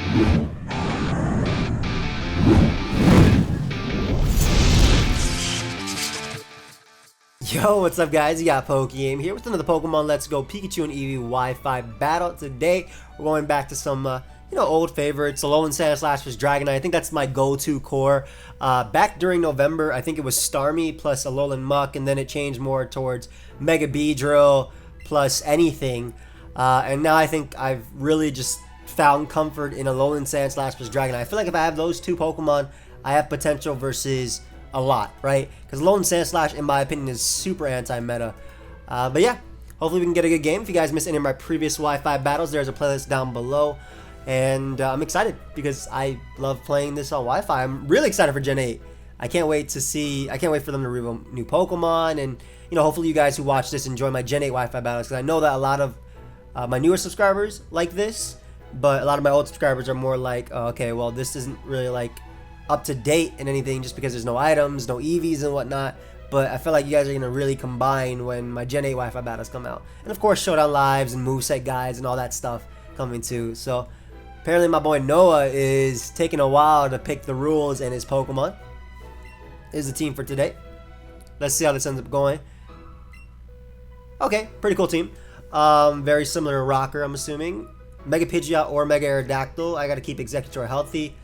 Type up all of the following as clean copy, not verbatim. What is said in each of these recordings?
Yo, what's up guys? You got pokeaim here with another Pokemon Let's Go Pikachu and Eevee Wi-Fi battle. Today, we're going back to some, old favorites. Alolan Sandslash vs Dragonite. I think that's my go-to core. Back during November, I think it was Starmie plus Alolan Muck, and then it changed more towards Mega Beedrill plus anything. And now I think I've really just found comfort in Alolan Sandslash vs Dragonite. I feel like if I have those two Pokemon, I have potential versus a lot, right? Because Alolan Sandslash, in my opinion, is super anti-meta. But yeah, hopefully we can get a good game. If you guys missed any of my previous Wi-Fi battles, there's a playlist down below. And I'm excited because I love playing this on Wi-Fi. I'm really excited for Gen 8. I can't wait for them to reveal new Pokemon. And, hopefully you guys who watch this enjoy my Gen 8 Wi-Fi battles. Because I know that a lot of my newer subscribers like this. But a lot of my old subscribers are more like, oh, okay, well, this isn't really like up to date and anything just because there's no items, no EVs and whatnot. But I feel like you guys are going to really combine when my Gen 8 Wi-Fi battles come out. And of course, Showdown Lives and moveset guides and all that stuff coming too. So apparently my boy Noah is taking a while to pick the rules and his Pokemon. Is the team for today. Let's see how this ends up going. Okay, pretty cool team. Very similar to Rocker, I'm assuming. Mega Pidgeot or Mega Aerodactyl. I got to keep Exeggutor healthy.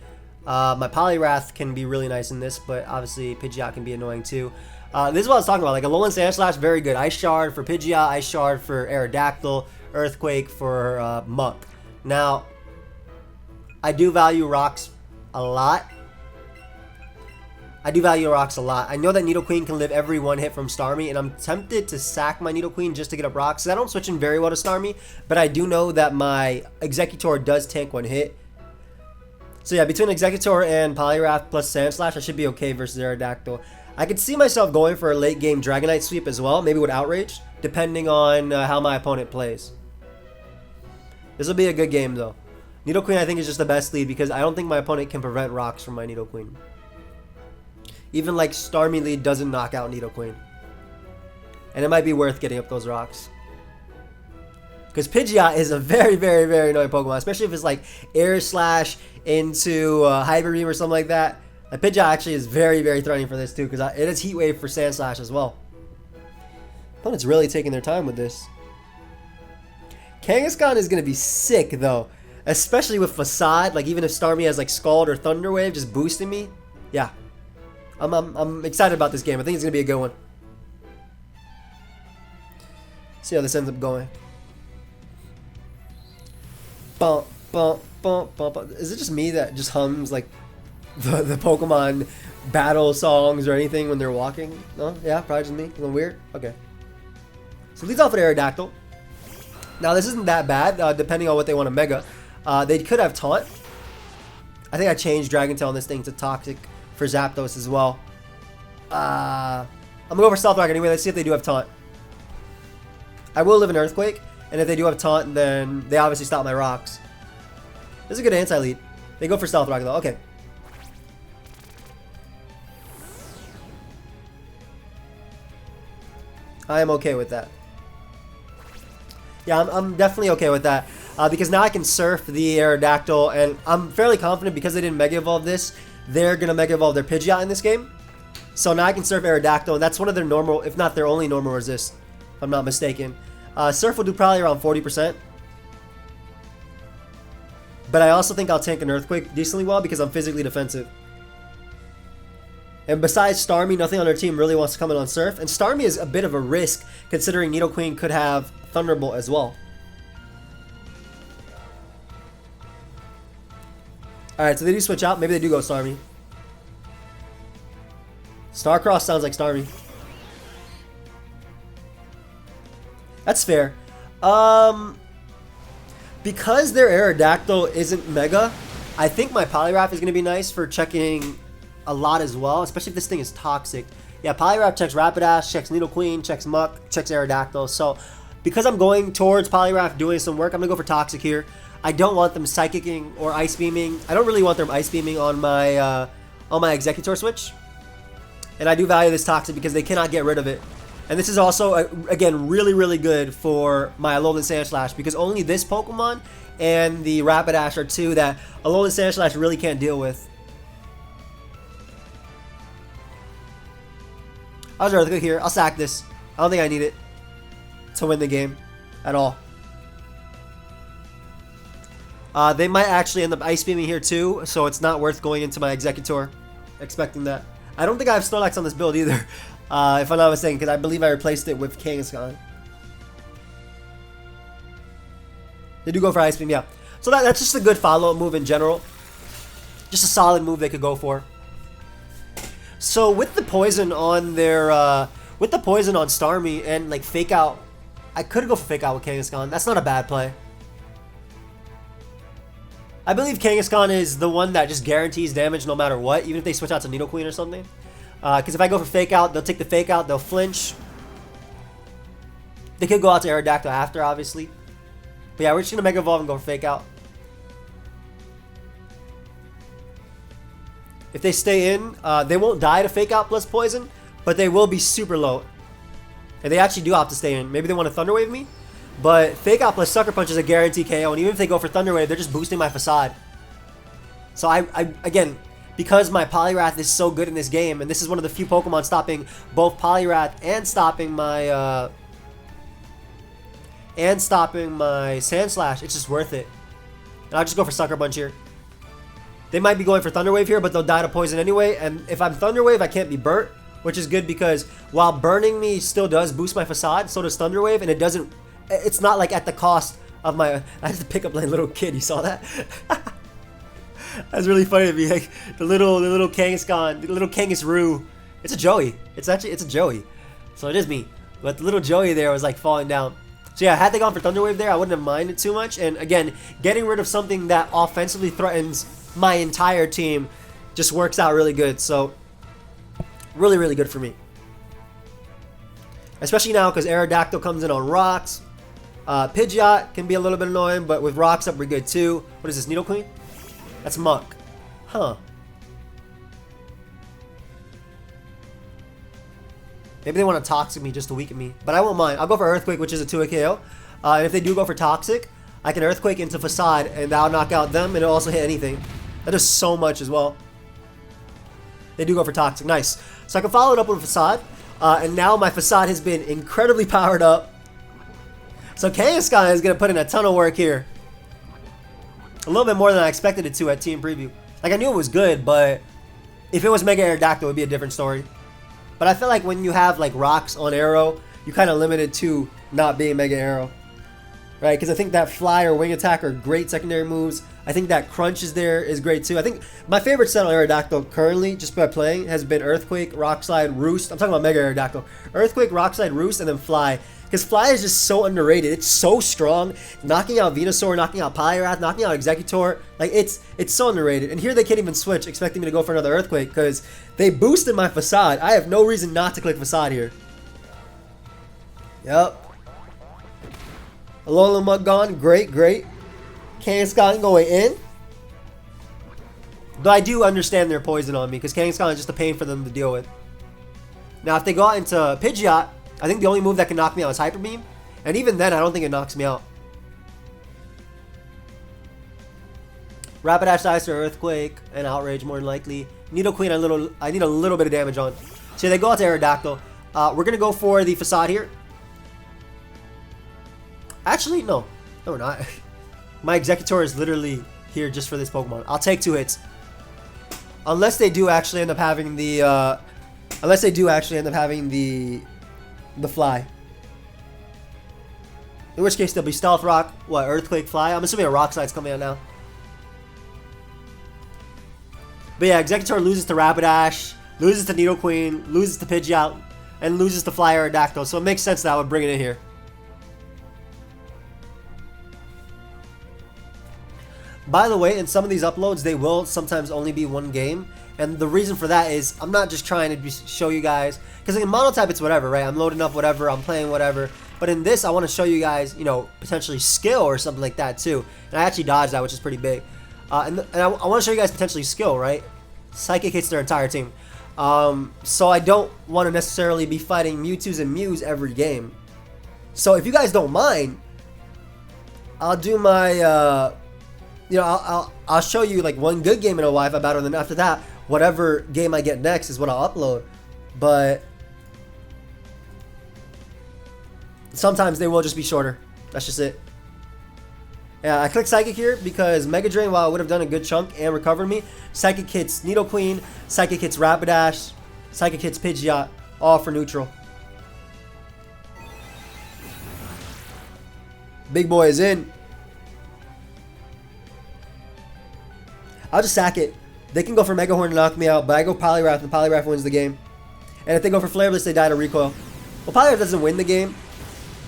My Poliwrath can be really nice in this, but obviously Pidgeot can be annoying too. This is what I was talking about. Like Alolan Sandslash, very good. Ice Shard for Pidgeot, Ice Shard for Aerodactyl, Earthquake for Muck. Now, I do value rocks a lot. I know that Nidoqueen can live every one hit from Starmie, and I'm tempted to sack my Nidoqueen just to get up rocks. So I don't switch in very well to Starmie, but I do know that my Exeggutor does tank one hit. So yeah, between Exeggutor and Poliwrath plus Sandslash, I should be okay versus Aerodactyl. I could see myself going for a late game Dragonite sweep as well, maybe with Outrage, depending on how my opponent plays. This will be a good game though. Nidoqueen I think is just the best lead because I don't think my opponent can prevent rocks from my Nidoqueen. Even like Starmie lead doesn't knock out Nidoqueen. And it might be worth getting up those rocks. Because Pidgeot is a very, very, very annoying Pokemon, especially if it's like Air Slash into Hyper Beam or something like that. Pidgeot actually is very, very threatening for this too, because it is Heat Wave for Sandslash as well. Opponent's really taking their time with this. Kangaskhan is going to be sick though, especially with Facade. Like even if Starmie has like Scald or Thunder Wave just boosting me, yeah, I'm excited about this game. I think it's going to be a good one. See how this ends up going. Bump, bump, bump, bump, bump. Is it just me that just hums like the Pokemon battle songs or anything when they're walking? No? Yeah, probably just me. A little weird? Okay. So leads off with Aerodactyl. Now this isn't that bad, depending on what they want to Mega. They could have Taunt. I think I changed Dragon Tail on this thing to Toxic for Zapdos as well. I'm going to go for Stealth Rock anyway. Let's see if they do have Taunt. I will live in Earthquake. And if they do have Taunt, then they obviously stop my rocks. This is a good anti-lead. They go for Stealth Rock though. Okay. I am okay with that. Yeah, I'm definitely okay with that. Because now I can Surf the Aerodactyl, and I'm fairly confident because they didn't Mega Evolve this, they're going to Mega Evolve their Pidgeot in this game. So now I can Surf Aerodactyl, and that's one of their normal, if not their only normal resist, if I'm not mistaken. Surf will do probably around 40%. But I also think I'll tank an Earthquake decently well because I'm physically defensive. And besides Starmie, nothing on their team really wants to come in on Surf. And Starmie is a bit of a risk considering Nidoqueen could have Thunderbolt as well. Alright, so they do switch out. Maybe they do go Starmie. Starcross sounds like Starmie. That's fair. Because their Aerodactyl isn't Mega, I think my Poliwrath is going to be nice for checking a lot as well, especially if this thing is Toxic. Yeah, Poliwrath checks Rapidash, checks Nidoqueen, checks Muck, checks Aerodactyl. So, because I'm going towards Poliwrath doing some work, I'm going to go for Toxic here. I don't want them Psychicking or Ice Beaming. I don't really want them Ice Beaming on my Exeggutor switch. And I do value this Toxic because they cannot get rid of it. And this is also, again, really, really good for my Alolan Sandslash because only this Pokemon and the Rapidash are two that Alolan Sandslash really can't deal with. I'll just Earthquake here. I'll sack this. I don't think I need it to win the game at all. They might actually end up Ice Beaming here too, so it's not worth going into my Executor expecting that. I don't think I have Snorlax on this build either, if I'm not mistaken, because I believe I replaced it with Kangaskhan. They do go for Ice Beam, yeah. So that's just a good follow-up move in general. Just a solid move they could go for. So with the poison on their, with the poison on Starmie and like Fake Out, I could go for Fake Out with Kangaskhan. That's not a bad play. I believe Kangaskhan is the one that just guarantees damage no matter what, even if they switch out to Nidoqueen or something. Because if I go for Fake Out, they'll take the Fake Out, they'll flinch. They could go out to Aerodactyl after, obviously. But yeah, we're just going to Mega Evolve and go for Fake Out. If they stay in, they won't die to Fake Out plus Poison, but they will be super low. And they actually do opt to stay in. Maybe they want to Thunder Wave me? But Fake Out plus Sucker Punch is a guarantee KO, and even if they go for Thunder Wave, they're just boosting my Facade. So again, because my Poliwrath is so good in this game, and this is one of the few Pokemon stopping both Poliwrath and stopping my Sandslash, it's just worth it. And I'll just go for Sucker Punch here. They might be going for Thunder Wave here, but they'll die to Poison anyway, and if I'm Thunder Wave, I can't be burnt, which is good because while burning me still does boost my Facade, so does Thunder Wave, and it doesn't. It's not like at the cost of my. I had to pick up like a little kid. You saw that? That's really funny to me. Like the little Kangaskhan, the little Kangasroo. It's a Joey. It's a Joey. So it is me. But the little Joey there was like falling down. So yeah, had they gone for Thunder Wave there, I wouldn't have minded too much. And again, getting rid of something that offensively threatens my entire team just works out really good. So really, really good for me. Especially now because Aerodactyl comes in on rocks. Pidgeot can be a little bit annoying, but with rocks up, we're good too. What is this, Nidoqueen? That's Muck. Huh. Maybe they want to Toxic me just to weaken me, but I won't mind. I'll go for Earthquake, which is a 2-hit KO. And if they do go for Toxic, I can Earthquake into Facade, and that'll knock out them, and it'll also hit anything. That does so much as well. They do go for Toxic. Nice. So I can follow it up with Facade, and now my Facade has been incredibly powered up. So Kangaskhan is going to put in a ton of work here. A little bit more than I expected it to at Team Preview. Like, I knew it was good, but if it was Mega Aerodactyl, it would be a different story. But I feel like when you have, like, rocks on Arrow, you kind of limited to not being Mega Arrow. Right? Because I think that Fly or Wing Attack are great secondary moves. I think that Crunch is great, too. I think my favorite set on Aerodactyl currently, just by playing, has been Earthquake, Rock Slide, Roost. I'm talking about Mega Aerodactyl. Earthquake, Rock Slide, Roost, and then Fly. Because Fly is just so underrated. It's so strong. Knocking out Venusaur, knocking out Poliwrath, knocking out Executor. Like, it's so underrated. And here they can't even switch, expecting me to go for another Earthquake, because they boosted my Facade. I have no reason not to click Facade here. Yep. Alolan Mug gone. Great, great. Kangaskhan going in. Though I do understand their poison on me, because Kangaskhan is just a pain for them to deal with. Now, if they go out into Pidgeot, I think the only move that can knock me out is Hyper Beam. And even then, I don't think it knocks me out. Rapidash dies to Earthquake and Outrage more than likely. Nidoqueen, I need a little bit of damage on. So they go out to Aerodactyl. We're going to go for the Facade here. Actually, no. No, we're not. My Executor is literally here just for this Pokemon. I'll take 2 hits. Unless they do actually end up having the... the Fly. In which case, there'll be Stealth Rock, what, Earthquake, Fly? I'm assuming a Rock Slide's coming out now. But yeah, Executor loses to Rapidash, loses to Nidoqueen, loses to Pidgeot, and loses to Fly Aerodactyl, so it makes sense that I would bring it in here. By the way, in some of these uploads, they will sometimes only be one game. And the reason for that is I'm not just trying to show you guys, because in monotype it's whatever, right? I'm loading up whatever, I'm playing whatever. But in this, I want to show you guys, you know, potentially skill or something like that too. And I actually dodged that, which is pretty big. And I want to show you guys potentially skill, right? Psychic hits their entire team. So I don't want to necessarily be fighting Mewtwo's and Mews every game. So if you guys don't mind, I'll do my, you know, I'll show you like one good game in a Wi-Fi battle, and then after that, whatever game I get next is what I'll upload. But sometimes they will just be shorter. That's just it. Yeah, I clicked Psychic here because Mega Drain, while it would have done a good chunk and recovered me, Psychic hits Nidoqueen, Psychic hits Rapidash, Psychic hits Pidgeot, all for neutral. Big boy is in. I'll just sack it. They can go for Mega Horn to knock me out, but I go Poliwrath, and Poliwrath wins the game. And if they go for Flare Blitz, they die to recoil. Well, Poliwrath doesn't win the game,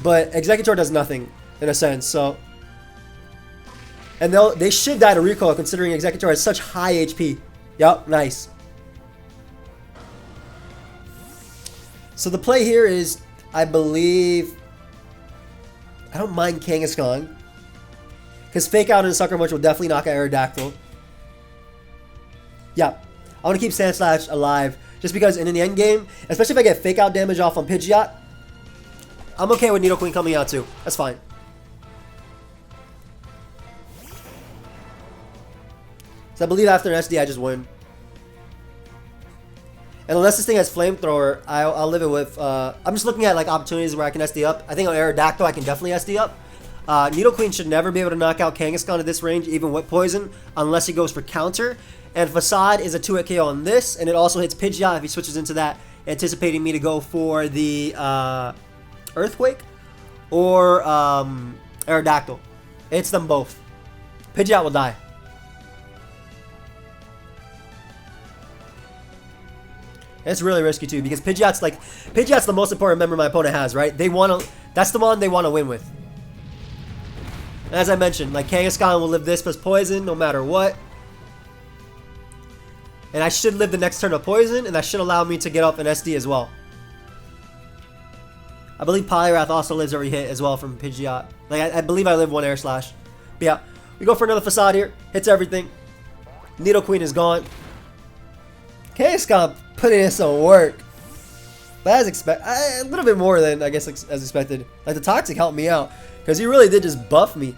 but Exeggutor does nothing, in a sense, so... And they should die to recoil, considering Exeggutor has such high HP. Yup, nice. So the play here is, I believe... I don't mind Kangaskhan, because Fake Out and Sucker Punch will definitely knock out Aerodactyl. Yeah, I want to keep Sandslash alive, just because in the end game, especially if I get Fake Out damage off on Pidgeot, I'm okay with Nidoqueen coming out too. That's fine. So I believe after an SD, I just win. And unless this thing has Flamethrower, I'll live it with... I'm just looking at like opportunities where I can SD up. I think on Aerodactyl, I can definitely SD up. Nidoqueen should never be able to knock out Kangaskhan at this range, even with Poison, unless he goes for counter. And Facade is a 2-hit KO on this, and it also hits Pidgeot if he switches into that, anticipating me to go for the Earthquake or Aerodactyl. It hits them both. Pidgeot will die. And it's really risky too, because Pidgeot's the most important member my opponent has, right? That's the one they want to win with. And as I mentioned, like Kangaskhan will live this plus Poison no matter what. And I should live the next turn of Poison, and that should allow me to get up an SD as well. I believe Poliwrath also lives every hit as well from Pidgeot. Like I believe I live one Air Slash. But yeah, we go for another Facade here. Hits everything. Nidoqueen is gone. Kangaskhan putting in some work. But as expected, a little bit more than I guess as expected. Like the Toxic helped me out, because he really did just buff me.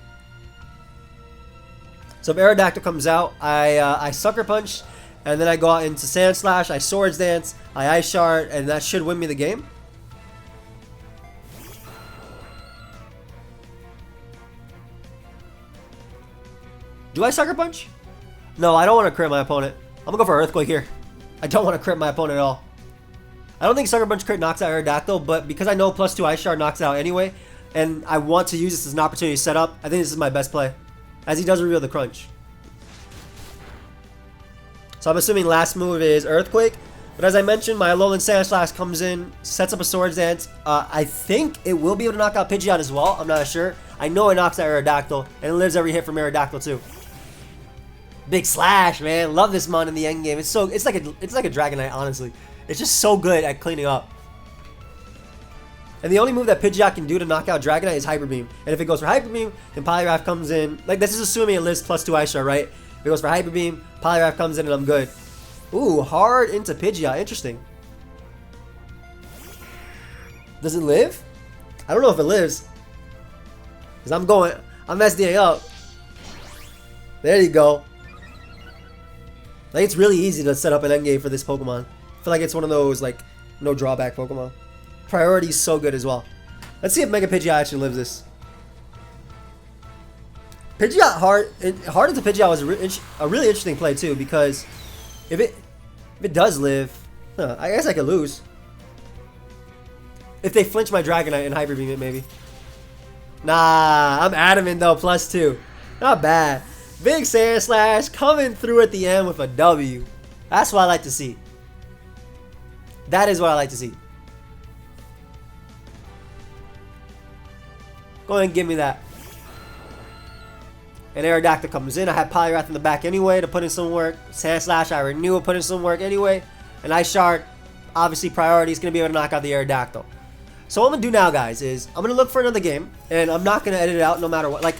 So if Aerodactyl comes out, I Sucker Punch, and then I go out into Sandslash, I Swords Dance, I Ice Shard, and that should win me the game. Do I Sucker Punch? No, I don't want to crit my opponent. I'm going to go for Earthquake here. I don't want to crit my opponent at all. I don't think Sucker Punch crit knocks out Aerodactyl, but because I know +2 Ice Shard knocks it out anyway, and I want to use this as an opportunity to set up, I think this is my best play, as he does reveal the Crunch. So I'm assuming last move is Earthquake, but as I mentioned, my Alolan Sandslash comes in, sets up a Swords Dance. I think it will be able to knock out Pidgeot as well, I'm not sure. I know it knocks out Aerodactyl, and it lives every hit from Aerodactyl too. Big Slash, man. Love this mon in the end game. It's like a Dragonite, honestly. It's just so good at cleaning up. And the only move that Pidgeot can do to knock out Dragonite is Hyper Beam. And if it goes for Hyper Beam, then Poliwrath comes in. Like, this is assuming it lives +2 Ice Shard, right? If it goes for Hyper Beam, Poliwrath comes in and I'm good. Ooh, hard into Pidgeot. Interesting. Does it live? I don't know if it lives. Because I'm SDing up. There you go. Like, it's really easy to set up an endgame for this Pokemon. I feel like it's one of those, like, no drawback Pokemon. Priority is so good as well. Let's see if Mega Pidgeot actually lives this. Pidgeot hard into Pidgeot was a really interesting play too, because if it does live, I guess I could lose. If they flinch my Dragonite and Hyper Beam it, maybe. Nah, I'm adamant though, +2. Not bad. Big Sandslash coming through at the end with a W. That's what I like to see. That is what I like to see. Go ahead and give me that. And Aerodactyl comes in. I have Poliwrath in the back anyway to put in some work. Sandslash, I renew it, put in some work anyway. And Ice Shard, obviously priority, is going to be able to knock out the Aerodactyl. So what I'm going to do now, guys, is I'm going to look for another game. And I'm not going to edit it out no matter what. Like,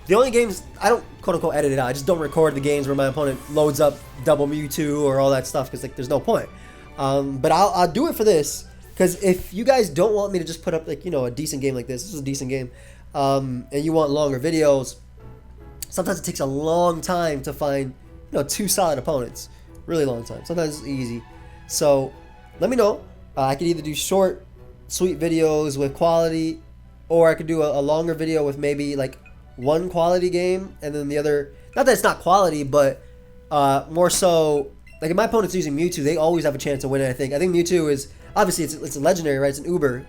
the only games, I don't quote-unquote edit it out. I just don't record the games where my opponent loads up double Mewtwo or all that stuff, because like there's no point. But I'll do it for this, because if you guys don't want me to just put up like, you know, a decent game like this is a decent game. and you want longer videos, sometimes it takes a long time to find, 2 solid opponents. Really long time. Sometimes it's easy. So let me know. I could either do short, sweet videos with quality, or I could do a longer video with maybe like one quality game and then the other. Not that it's not quality, but more so, like if my opponent's using Mewtwo, they always have a chance to win it. I think Mewtwo is obviously it's a legendary, right? It's an Uber.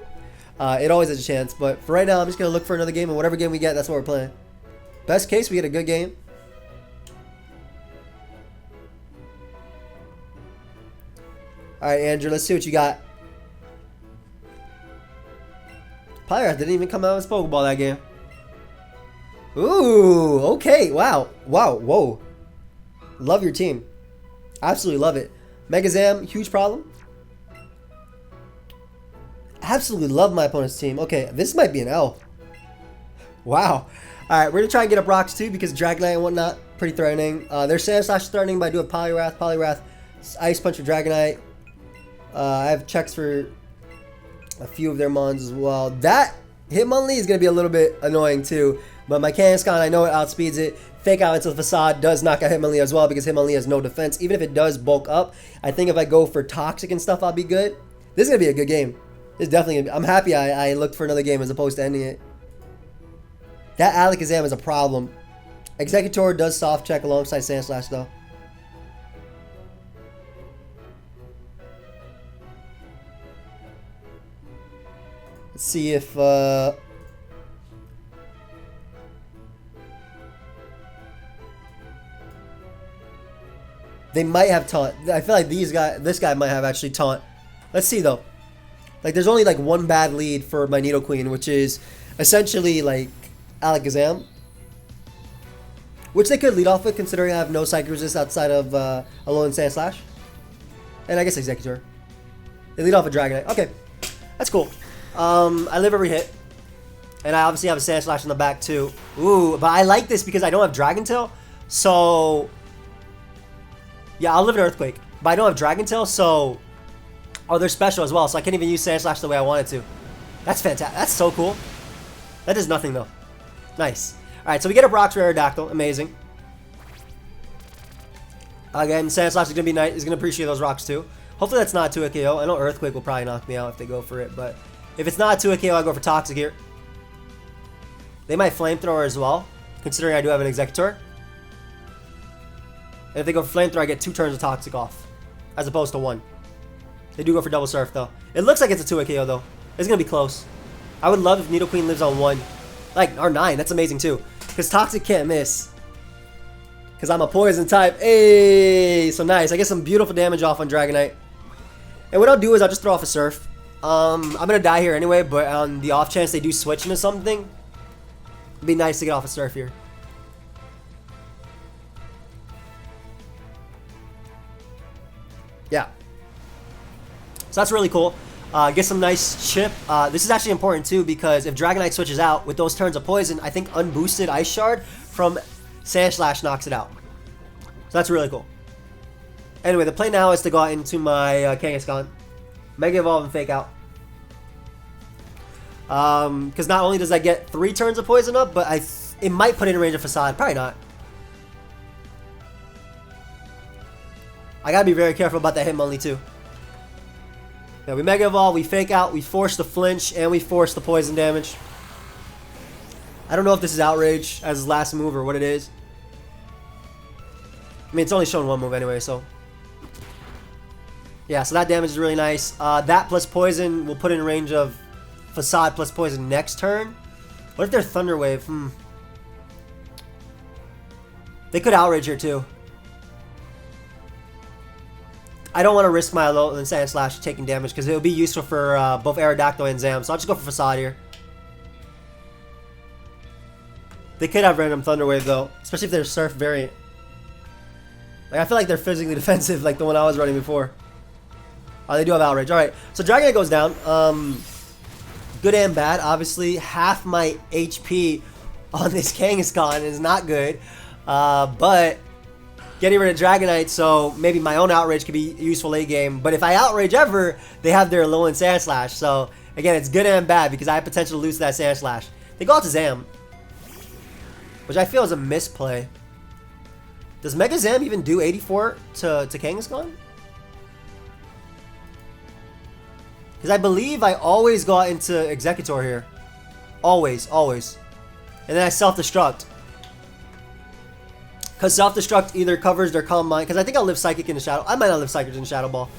It always has a chance. But for right now, I'm just gonna look for another game, and whatever game we get, that's what we're playing. Best case, we get a good game. All right, Andrew, let's see what you got. Pyrath didn't even come out as Pokeball that game. Ooh, okay, wow, whoa. Love your team. Absolutely love it. Megazam, huge problem. Absolutely love my opponent's team. Okay, this might be an L. Wow. All right, we're going to try and get up rocks too because Dragonite and whatnot, pretty threatening. Their Sand Slash is threatening, but I do have Poliwrath, Ice Punch for Dragonite. I have checks for a few of their mons as well. That Hitmonlee is going to be a little bit annoying too, but my Kangaskhan, I know it outspeeds it. Fake out into the Facade does knock out Hitmonlee as well because Hitmonlee has no defense. Even if it does bulk up, I think if I go for Toxic and stuff, I'll be good. This is going to be a good game. It's definitely going to be. I'm happy I looked for another game as opposed to ending it. That Alakazam is a problem. Executor does soft check alongside Sand Slash though. Let's see if they might have taunt. I feel like this guy might have actually taunt. Let's see though. Like there's only like one bad lead for my Nidoqueen, which is essentially like Alakazam, which they could lead off with considering I have no Psychic Resist outside of Alolan Sand Slash, and I guess Executor. They lead off with Dragonite. Okay, that's cool. I live every hit, and I obviously have a Sand Slash in the back too. Ooh, but I like this because I don't have Dragon Tail, so yeah, I'll live an Earthquake. But I don't have Dragon Tail, so they're special as well, so I can't even use Sand Slash the way I wanted to. That's fantastic. That's so cool. That does nothing though. Nice. All right, so we get a Brock's Aerodactyl. Amazing. Again, Sand Slash is gonna be nice. Is gonna appreciate those rocks too. Hopefully that's not 2 KO. I know Earthquake will probably knock me out if they go for it, but if it's not 2 KO, I go for Toxic here. They might Flamethrower as well, considering I do have an Executor. And if they go for Flamethrower, I get 2 turns of Toxic off, as opposed to 1. They do go for Double Surf though. It looks like it's a 2 KO though. It's gonna be close. I would love if Nidoqueen lives on 1, like or 9. That's amazing too, because Toxic can't miss. Because I'm a Poison type. Hey, so nice. I get some beautiful damage off on Dragonite. And what I'll do is I'll just throw off a Surf. I'm gonna die here anyway, but on the off chance they do switch into something, it'd be nice to get off a Surf here. Yeah. So that's really cool. Get some nice chip. This is actually important too because if Dragonite switches out with those turns of poison, I think unboosted Ice Shard from Sand Slash knocks it out. So that's really cool. Anyway, the play now is to go out into my Kangaskhan, Mega Evolve and Fake Out. Because not only does I get 3 turns of poison up, but it might put it in range of Facade. Probably not. I gotta be very careful about that Hitmonlee too. Yeah, we Mega Evolve, we Fake Out, we force the flinch, and we force the poison damage. I don't know if this is Outrage as his last move or what it is. I mean, it's only showing 1 move anyway, so. Yeah, so that damage is really nice. That plus poison will put it in range of Facade plus poison next turn. What if they're Thunder Wave? They could Outrage here too. I don't want to risk my Alolan Sand Slash taking damage because it will be useful for both Aerodactyl and Zam. So I'll just go for Facade here. They could have random Thunder Wave though, especially if they're Surf variant. Like I feel like they're physically defensive like the one I was running before. Oh, they do have Outrage. Alright, so Dragonite goes down. Good and bad. Obviously, half my HP on this Kangaskhan is not good. But getting rid of Dragonite, so maybe my own Outrage could be useful late game. But if I Outrage ever, they have their Alolan Sand Slash. So, again, it's good and bad because I have potential to lose that Sand Slash. They go out to Zam, which I feel is a misplay. Does Mega Zam even do 84 to Kangaskhan? Because I believe I always go out into Executor here. Always, always. And then I self-destruct. Because self-destruct either covers their Calm Mind. Because I think I'll live Psychic in the Shadow. I might not live Psychic in the Shadow Ball.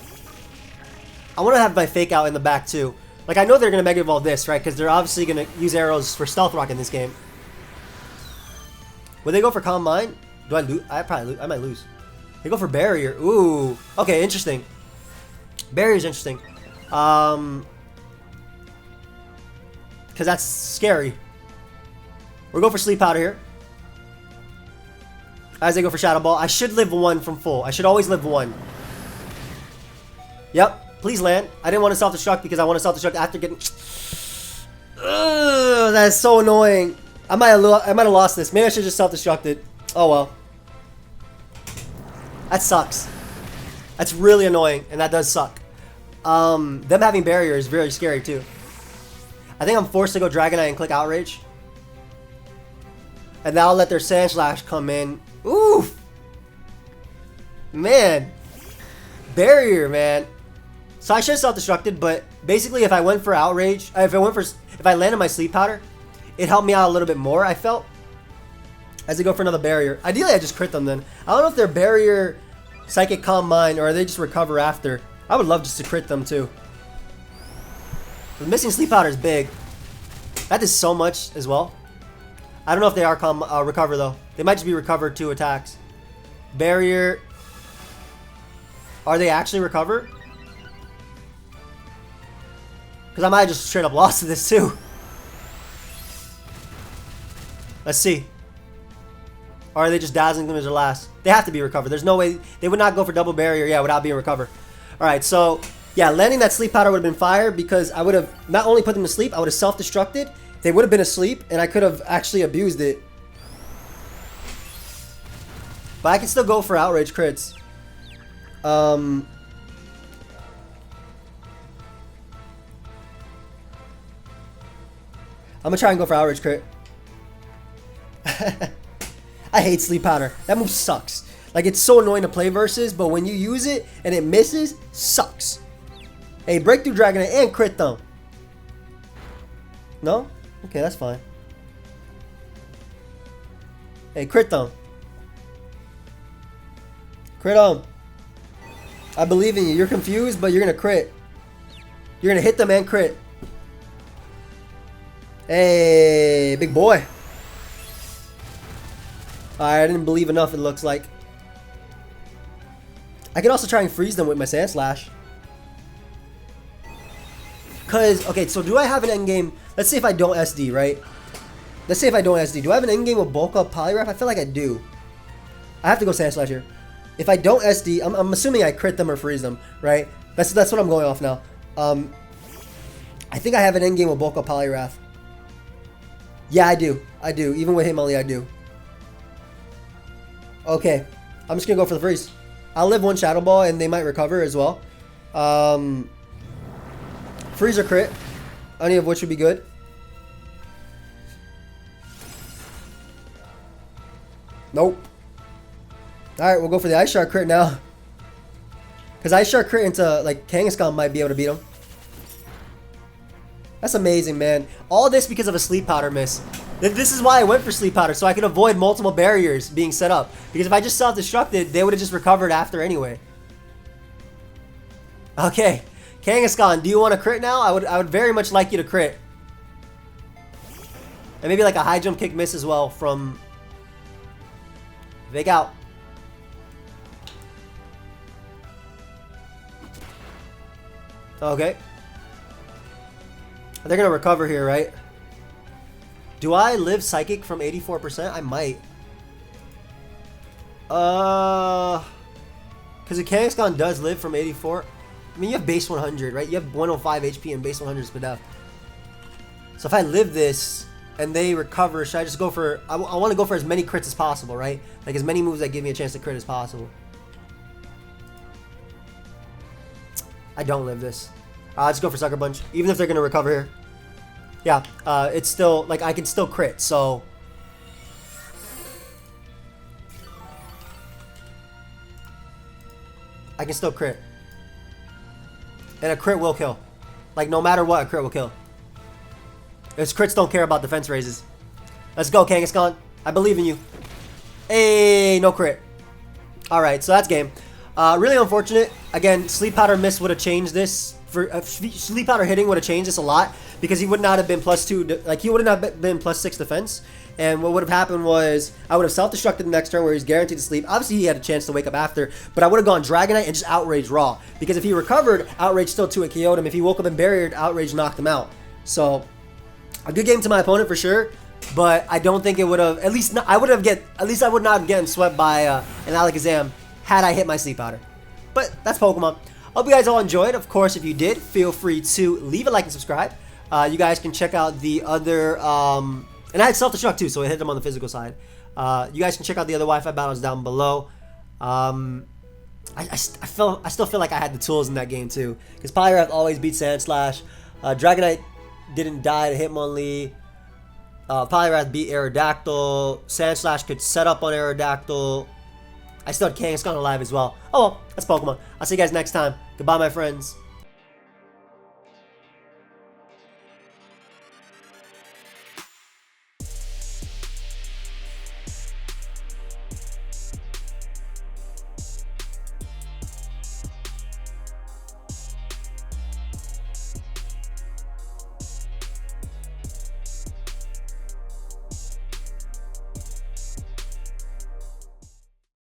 I want to have my Fake Out in the back too. Like, I know they're going to Mega Evolve this, right? Because they're obviously going to use arrows for Stealth Rock in this game. Would they go for Calm Mind? Do I lose? I might lose. They go for Barrier. Ooh. Okay, interesting. Barrier's interesting. Because that's scary. We'll go for Sleep Powder here. As they go for Shadow Ball. I should live 1 from full. I should always live 1. Yep. Please land. I didn't want to self-destruct because I want to self-destruct after getting... Ugh, that is so annoying. I might have lost this. Maybe I should just self-destructed. Oh well. That sucks. That's really annoying, and that does suck. Them having Barrier is very scary too. I think I'm forced to go Dragonite and click Outrage. And now I'll let their Sandslash come in. Oof! Man. Barrier, man. So I should have self-destructed, but basically if I went for Outrage, if I landed my Sleep Powder, it helped me out a little bit more, I felt. As they go for another Barrier. Ideally, I just crit them then. I don't know if they're Barrier, Psychic Calm Mind, or they just recover after. I would love just to crit them too. The missing Sleep Powder is big. That is so much as well. I don't know if they are recover though. They might just be recovered 2 attacks. Barrier. Are they actually recover? Because I might have just straight up lost to this too. Let's see. Or are they just dazzling them as their last? They have to be recovered. There's no way. They would not go for double Barrier, yeah, without being recovered. Alright, so, yeah, landing that Sleep Powder would have been fire because I would have not only put them to sleep, I would have self-destructed. They would have been asleep, and I could have actually abused it. But I can still go for Outrage crits. I'm gonna try and go for Outrage crit. I hate Sleep Powder. That move sucks. Like, it's so annoying to play versus, but when you use it and it misses, sucks. Hey, Breakthrough Dragonite and crit them. No? Okay, that's fine. Hey, crit them. Crit them. I believe in you. You're confused, but you're gonna crit. You're gonna hit them and crit. Hey, big boy. Alright, I didn't believe enough, it looks like. I could also try and freeze them with my Sandslash. Because, okay, so do I have an endgame? Let's say if I don't SD, right? Let's say if I don't SD. Do I have an endgame with Bulk Up Poliwrath? I feel like I do. I have to go Sandslash here. If I don't SD, I'm assuming I crit them or freeze them, right? That's what I'm going off now. I think I have an endgame with Bulk Up Poliwrath. Yeah, I do. I do. Even with Hitmonlee, I do. Okay. I'm just going to go for the freeze. I'll live 1 Shadow Ball and they might recover as well. Freeze or crit. Any of which would be good. Nope. Alright, we'll go for the Ice Shard crit now. Because Ice Shard crit into, like, Kangaskhan might be able to beat him. That's amazing, man. All this because of a Sleep Powder miss. This is why I went for Sleep Powder, so I could avoid multiple barriers being set up. Because if I just self-destructed, they would have just recovered after anyway. Okay. Kangaskhan, do you want to crit now? I would very much like you to crit. And maybe like a high jump kick miss as well from... Fake out. Okay. They're going to recover here, right? Do I live Psychic from 84%? I might. Because the Kangaskhan does live from 84. I mean, you have base 100, right? You have 105 HP and base 100 speed up. So if I live this and they recover, should I just go for... I want to go for as many crits as possible, right? Like as many moves that give me a chance to crit as possible. I don't live this. Let's go for Sucker Punch. Even if they're going to recover here. yeah, it's still, like, I can still crit, so... I can still crit. And a crit will kill. Like, no matter what, a crit will kill. Because crits don't care about defense raises. Let's go, Kangaskhan. I believe in you. Hey, no crit. Alright, so that's game. Really unfortunate. Again, Sleep Powder miss would have changed this. Sleep Powder hitting would have changed this a lot. Because he would not have been +2. Like, he would not have been +6 defense. And what would have happened was, I would have self-destructed the next turn where he's guaranteed to sleep. Obviously, he had a chance to wake up after, but I would have gone Dragonite and just Outrage Raw. Because if he recovered, Outrage still 2-hit KO'd him. If he woke up and barriered, Outrage knocked him out. So, a good game to my opponent for sure. But I don't think it would have, at least I would not have gotten swept by an Alakazam had I hit my Sleep Powder. But that's Pokemon. Hope you guys all enjoyed. Of course, if you did, feel free to leave a like and subscribe. You guys can check out the other... and I had self-destruct too, so it hit them on the physical side. You guys can check out the other Wi-Fi battles down below. I still feel like I had the tools in that game too. Because Poliwrath always beat Sandslash. Dragonite didn't die to Hitmonlee. Poliwrath beat Aerodactyl. Sandslash could set up on Aerodactyl. I still had Kangaskhan alive as well. Oh well, that's Pokemon. I'll see you guys next time. Goodbye, my friends.